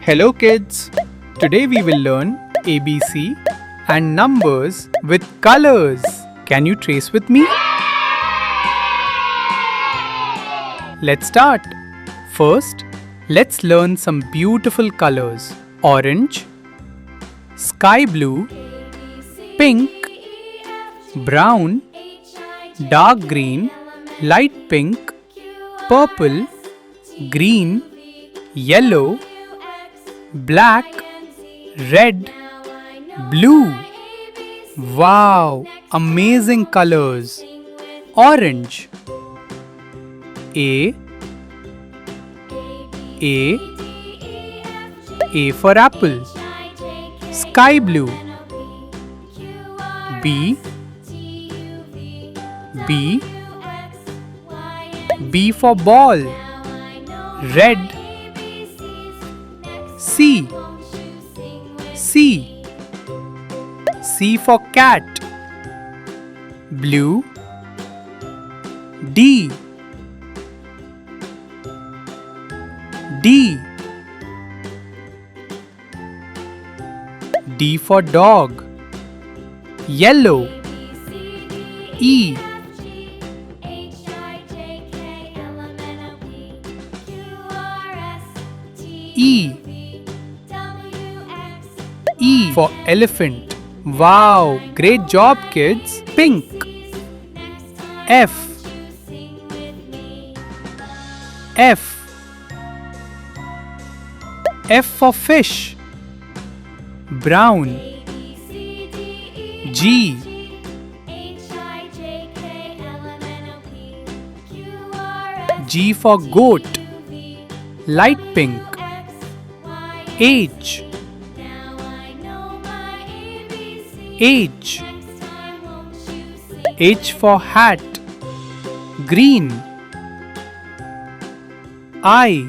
Hello kids! Today we will learn ABC and numbers with colors. Can you trace with me? Let's start. First, let's learn some beautiful colors. Orange, sky blue, pink, brown, dark green, light pink, purple, green, yellow, black, red, blue. Wow, amazing colors. Orange. A for apple. Sky blue. B for ball. Red. C for cat. Blue. D for dog. Yellow. E for elephant. Wow, great job kids. Pink. F for fish. Brown. G for goat. Light pink. H for hat. Green. I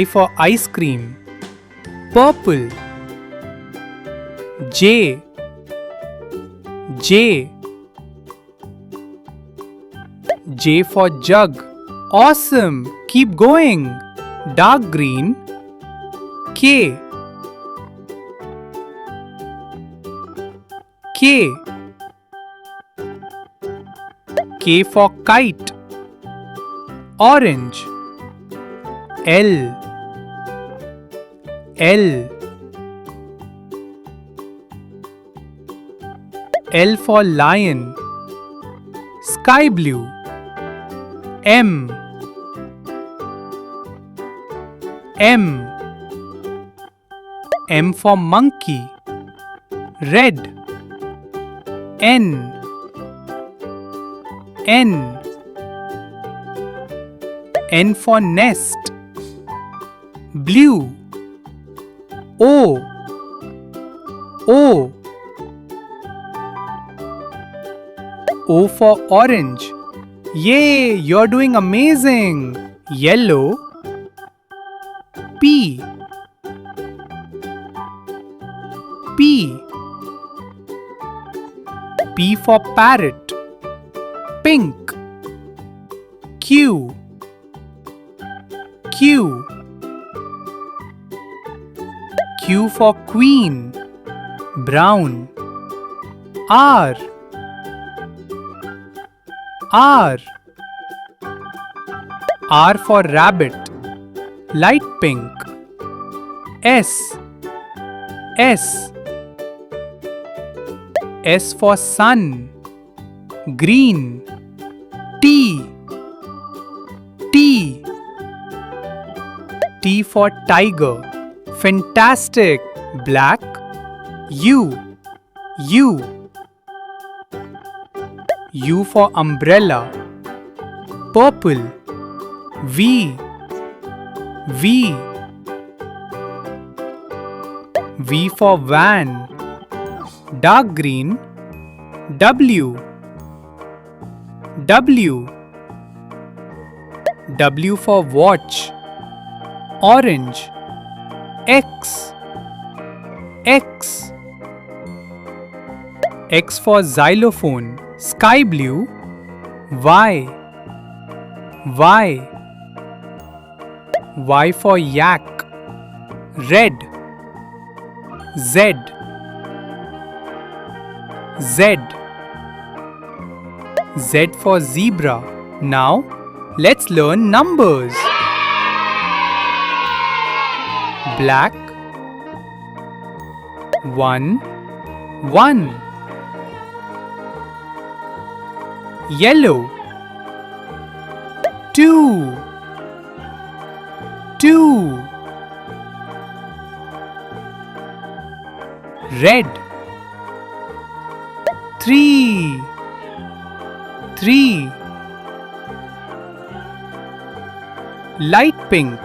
for ice cream. Purple. J for jug. Awesome! Keep going. Dark green. K for kite. Orange. L for lion. Sky blue. M for monkey. Red. N for nest. Blue. O for orange. Yay, you're doing amazing. Yellow. P for parrot. Pink. Q for queen. Brown. R for rabbit. Light pink. S for sun. Green. T for tiger. Fantastic. Black. U for umbrella. Purple. V for van. Dark green. W for watch. Orange. X for xylophone. Sky blue. Y Y for yak. Red. Z. Z. Z for zebra. Now, let's learn numbers. Black. 1, 1. Yellow. 2, 2. Red. 3, 3. Light pink.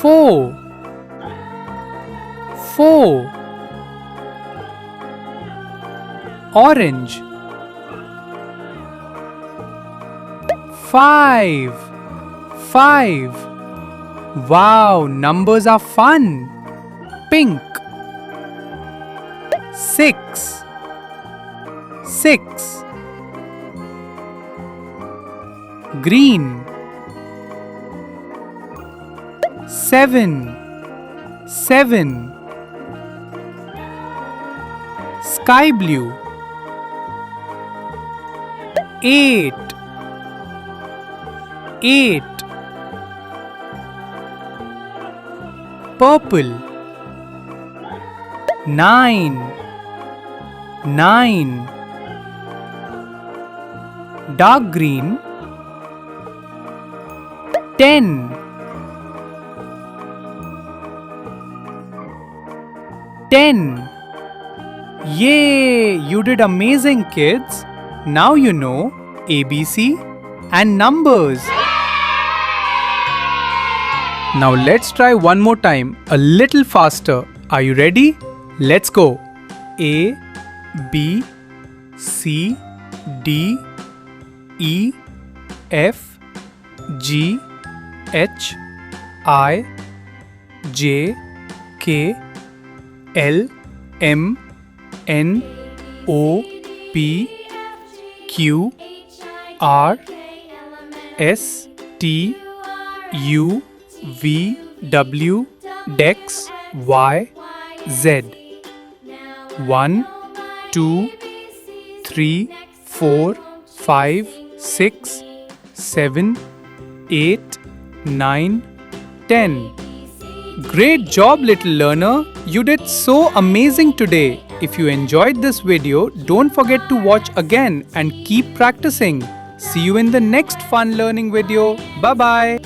4, 4. Orange. 5, 5. Wow, numbers are fun. Pink. 6, 6. Green. 7, 7. Sky blue. 8, 8. Purple. 9, 9. Dark green. 10, 10. Yay! You did amazing, kids. Now you know ABC and numbers. Now let's try one more time, a little faster. Are you ready? Let's go. A, B, C, D, E, F, G, H, I, J, K, L, M, N, O, P, Q, R, S, T, U, V, W, X, Y, Z. 1, 2, 3, 4, 5, 6, 7, 8, 9, 10. Great job, little learner. You did so amazing today. If you enjoyed this video, don't forget to watch again and keep practicing. See you in the next fun learning video. Bye-bye.